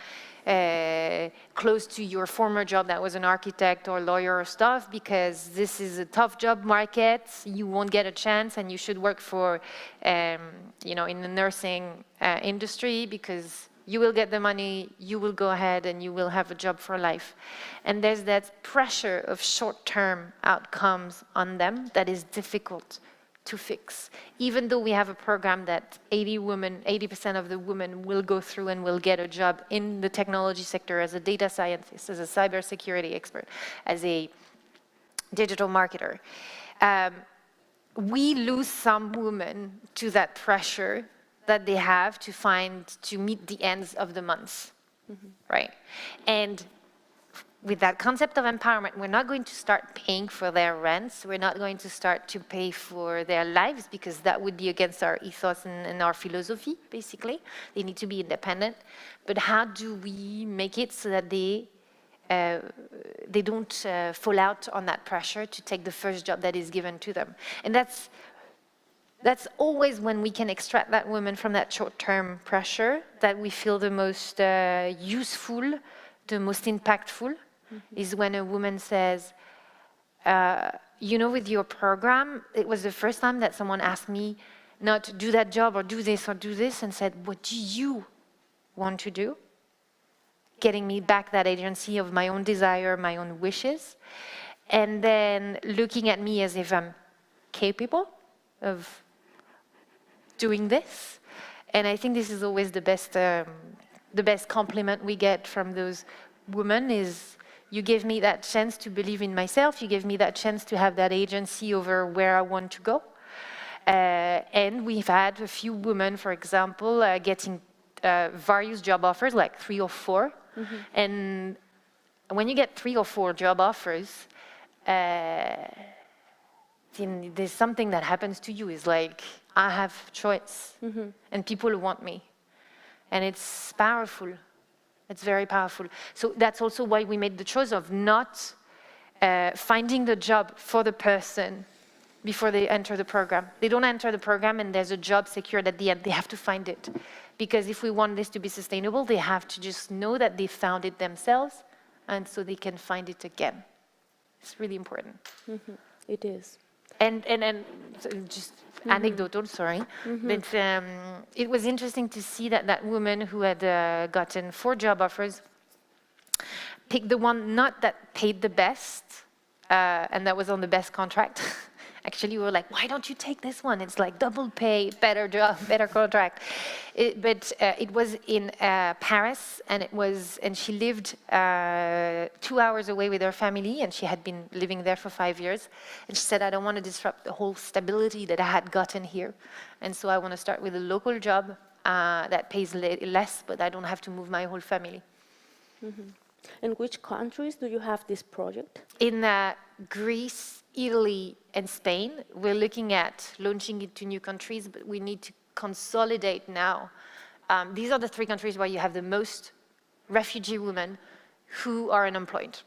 close to your former job that was an architect or lawyer or stuff, because this is a tough job market. You won't get a chance, and you should work for, in the nursing industry, because you will get the money, you will go ahead, and you will have a job for life. And there's that pressure of short-term outcomes on them that is difficult to fix. Even though we have a program that 80% of the women will go through and will get a job in the technology sector as a data scientist, as a cybersecurity expert, as a digital marketer. We lose some women to that pressure that they have to meet the ends of the month, right? And with that concept of empowerment, we're not going to start paying for their rents. We're not going to start to pay for their lives, because that would be against our ethos and our philosophy, basically. They need to be independent. But how do we make it so that they don't fall out on that pressure to take the first job that is given to them? And that's always when we can extract that woman from that short-term pressure that we feel the most useful, the most impactful, is when a woman says, with your program, it was the first time that someone asked me not to do that job or do this, and said, what do you want to do? Getting me back that agency of my own desire, my own wishes, and then looking at me as if I'm capable of doing this. And I think this is always the best compliment we get from those women, is You gave me that chance to believe in myself. You gave me that chance to have that agency over where I want to go. And we've had a few women, for example, getting various job offers, like 3 or 4. And when you get 3 or 4 job offers, there's something that happens to you. It's like, I have choice, and people want me. And it's powerful. It's very powerful. So that's also why we made the choice of not finding the job for the person before they enter the program. They don't enter the program and there's a job secured at the end. They have to find it. Because if we want this to be sustainable, they have to just know that they found it themselves, and so they can find it again. It's really important. It is. And so just anecdotal, sorry. But it was interesting to see that woman who had gotten 4 job offers picked the one not that paid the best, and that was on the best contract. Actually, we were like, why don't you take this one? It's like double pay, better job, better contract. But it was in Paris, and she lived 2 hours away with her family, and she had been living there for 5 years. And she said, I don't want to disrupt the whole stability that I had gotten here. And so I want to start with a local job that pays less, but I don't have to move my whole family. In which countries do you have this project? In Greece, Italy, and Spain. We're looking at launching it to new countries, but we need to consolidate now. These are the 3 countries where you have the most refugee women who are unemployed.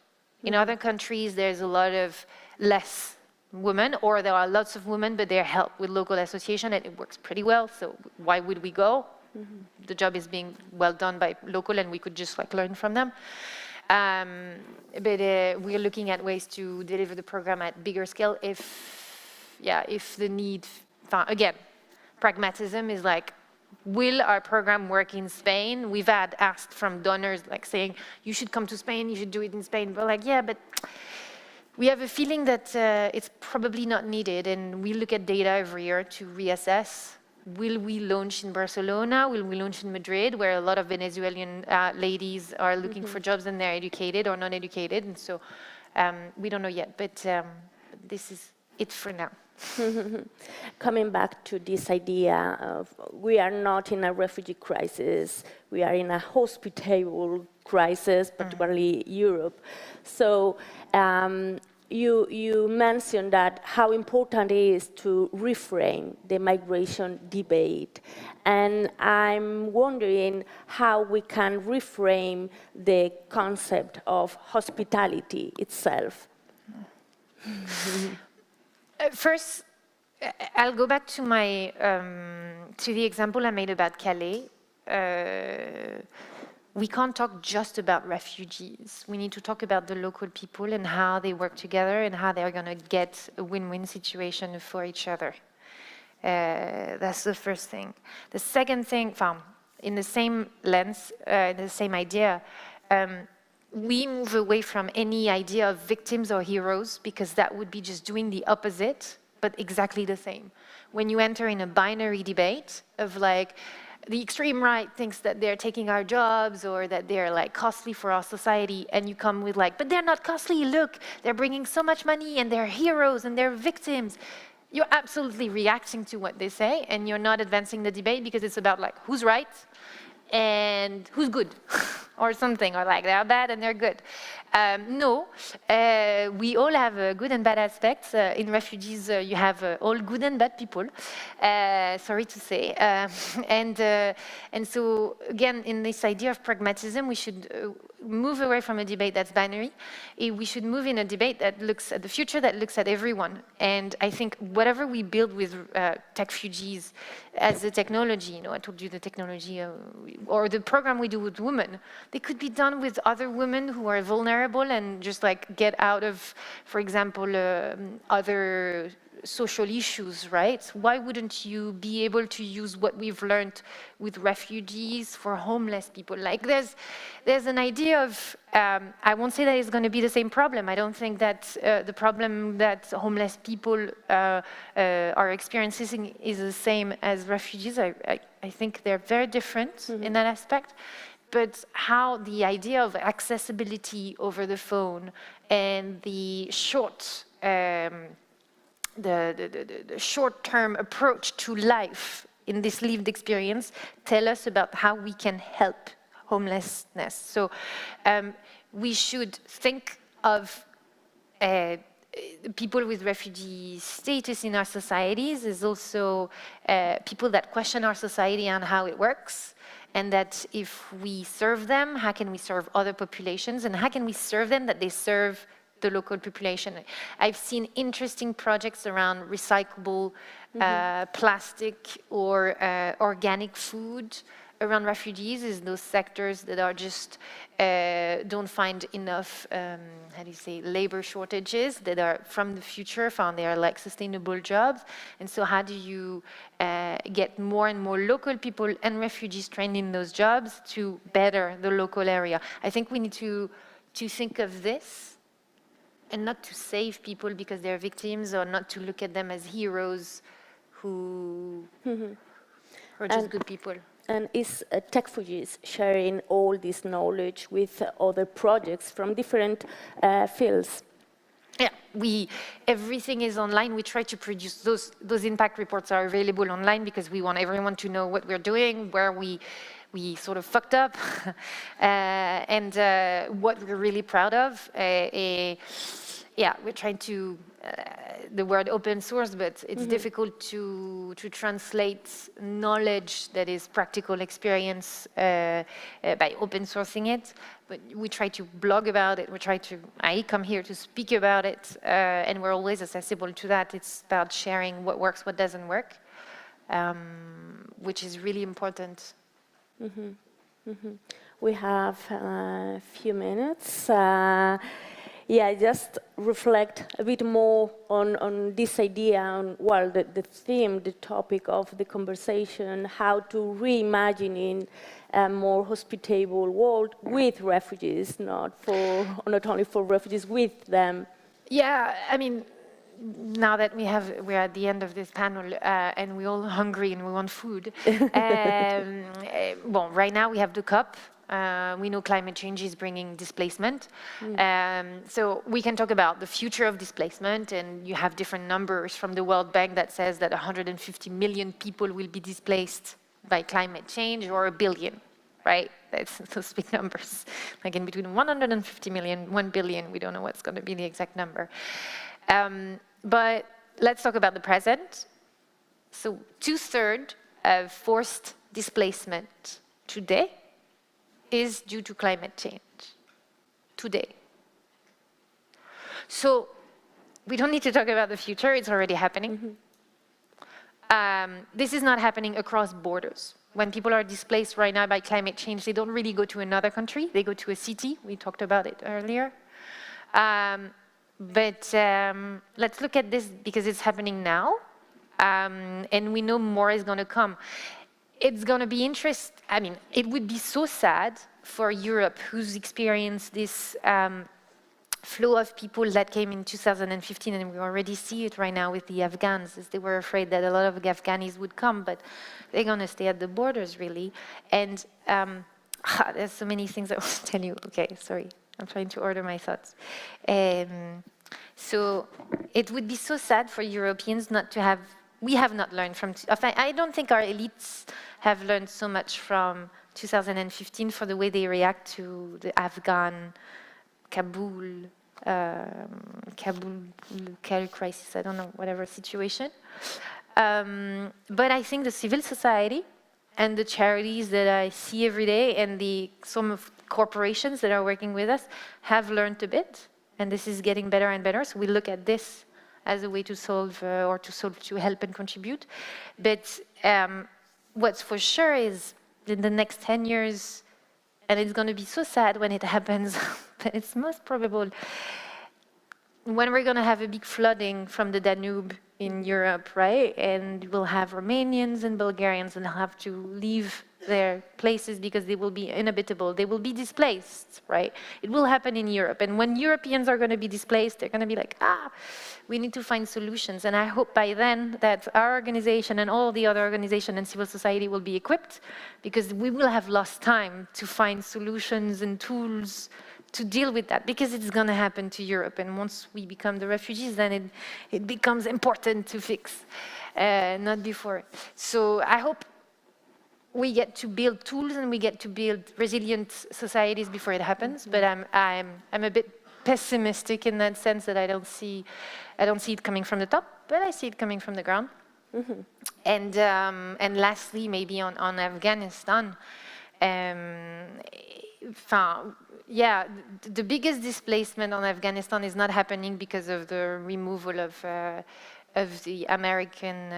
In other countries, there's a lot of less women, or there are lots of women, but they're helped with local association, and it works pretty well, so why would we go? The job is being well done by local, and we could just like learn from them. But we're looking at ways to deliver the program at bigger scale if the need, again, pragmatism is like, will our program work in Spain? We've had asked from donors like saying, you should come to Spain, you should do it in Spain. We're like, yeah, but we have a feeling that it's probably not needed, and we look at data every year to reassess. Will we launch in Barcelona? Will we launch in Madrid, where a lot of Venezuelan ladies are looking for jobs and they're educated or non-educated? And so we don't know yet, but this is it for now. Coming back to this idea of we are not in a refugee crisis, we are in a hospitable crisis, particularly Europe. So you mentioned that how important it is to reframe the migration debate. And I'm wondering how we can reframe the concept of hospitality itself. First, I'll go back to my to the example I made about Calais. We can't talk just about refugees. We need to talk about the local people and how they work together and how they're going to get a win-win situation for each other. That's the first thing. The second thing, in the same lens, the same idea, we move away from any idea of victims or heroes, because that would be just doing the opposite, but exactly the same. When you enter in a binary debate of like, the extreme right thinks that they're taking our jobs or that they're like costly for our society, and you come with like, but they're not costly, look, they're bringing so much money and they're heroes and they're victims. You're absolutely reacting to what they say, and you're not advancing the debate, because it's about like who's right and who's good or something, or like they're bad and they're good. No, we all have good and bad aspects. In refugees, you have all good and bad people, sorry to say. And so, again, in this idea of pragmatism, we should move away from a debate that's binary. We should move in a debate that looks at the future, that looks at everyone. And I think whatever we build with Techfugees as a technology, I told you the technology, or the program we do with women, they could be done with other women who are vulnerable and just like get out of, for example, other social issues, right? Why wouldn't you be able to use what we've learned with refugees for homeless people? Like there's an idea of, I won't say that it's going to be the same problem. I don't think that the problem that homeless people are experiencing is the same as refugees. I think they're very different in that aspect. but how the idea of accessibility over the phone and the short-term approach to life in this lived experience tell us about how we can help homelessness. So we should think of people with refugee status in our societies as also people that question our society and how it works, and that if we serve them, how can we serve other populations, and how can we serve them that they serve the local population. I've seen interesting projects around recyclable plastic or organic food around refugees, is those sectors that are just don't find enough, how do you say, labor shortages that are from the future, found they are like sustainable jobs. And so how do you get more and more local people and refugees trained in those jobs to better the local area? I think we need to think of this and not to save people because they're victims, or not to look at them as heroes who are just good people. And is Techfugees sharing all this knowledge with other projects from different fields? Yeah, everything is online. We try to produce those impact reports are available online because we want everyone to know what we're doing, where we sort of fucked up, and what we're really proud of. Yeah, we're trying to, the word open source, but it's difficult to translate knowledge that is practical experience by open sourcing it. But we try to blog about it. I come here to speak about it, and we're always accessible to that. It's about sharing what works, what doesn't work, which is really important. We have a few minutes. Just reflect a bit more on this idea, on the theme, the topic of the conversation, how to reimagine in a more hospitable world with refugees, not only for refugees, with them. Yeah, I mean, now that we're at the end of this panel and we're all hungry and we want food. Well, right now we have the COP. We know climate change is bringing displacement. So we can talk about the future of displacement, and you have different numbers from the World Bank that says that 150 million people will be displaced by climate change, or 1 billion, right? That's those big numbers. Like in between 150 million, 1 billion, we don't know what's going to be the exact number. But let's talk about the present. So 2/3 of forced displacement today is due to climate change. Today. So we don't need to talk about the future, it's already happening. This is not happening across borders. When people are displaced right now by climate change, they don't really go to another country, they go to a city. We talked about it earlier. But let's look at this because it's happening now, and we know more is going to come. It's going to be interesting. I mean, it would be so sad for Europe, who's experienced this flow of people that came in 2015, and we already see it right now with the Afghans, as they were afraid that a lot of Afghanis would come, but they're going to stay at the borders, really. And there's so many things I want to tell you. Okay, sorry. I'm trying to order my thoughts. So it would be so sad for Europeans not to have, we have not learned from, I don't think our elites have learned so much from 2015 for the way they react to the Afghan, Kabul crisis, I don't know, whatever situation. But I think the civil society and the charities that I see every day and some of corporations that are working with us have learned a bit, and this is getting better and better. So we look at this as a way to solve to help and contribute. But what's for sure is in the next 10 years, and it's going to be so sad when it happens, but it's most probable, when we're going to have a big flooding from the Danube in Europe, right? And we'll have Romanians and Bulgarians and have to leave their places because they will be inhabitable. They will be displaced, right? It will happen in Europe. And when Europeans are going to be displaced, they're going to be like, we need to find solutions. And I hope by then that our organization and all the other organizations and civil society will be equipped, because we will have lost time to find solutions and tools to deal with that, because it's going to happen to Europe. And once we become the refugees, then it becomes important to fix, not before. So I hope we get to build tools and we get to build resilient societies before it happens. But I'm a bit pessimistic in that sense, that I don't see it coming from the top, but I see it coming from the ground. And lastly, maybe on Afghanistan. The biggest displacement on Afghanistan is not happening because of the removal of the American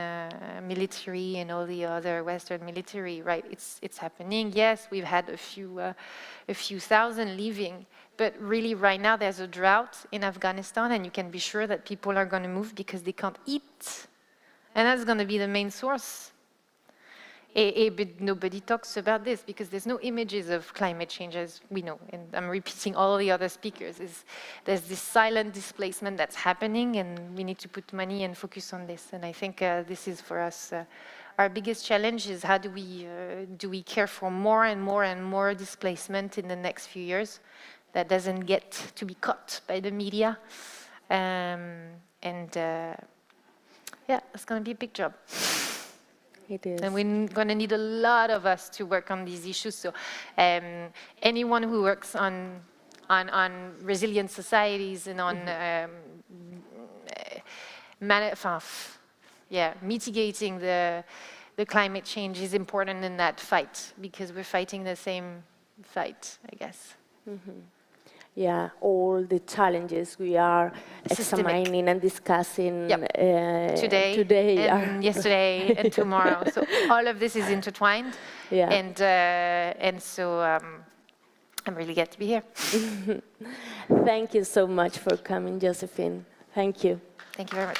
military and all the other Western military, right? It's happening. Yes, we've had a few thousand leaving, but really right now there's a drought in Afghanistan, and you can be sure that people are going to move because they can't eat, and that's going to be the main source. But nobody talks about this because there's no images of climate change, as we know. And I'm repeating all the other speakers. There's this silent displacement that's happening, and we need to put money and focus on this. And I think this is for us our biggest challenge: is how do we care for more and more and more displacement in the next few years that doesn't get to be caught by the media. It's going to be a big job. It is. And we're going to need a lot of us to work on these issues. So anyone who works on resilient societies and on mitigating the climate change is important in that fight, because we're fighting the same fight, I guess. Yeah, all the challenges we are examining and discussing today and yesterday and tomorrow. So all of this is intertwined. Yeah. And so I'm really glad to be here. Thank you so much for coming, Joséphine. Thank you. Thank you very much.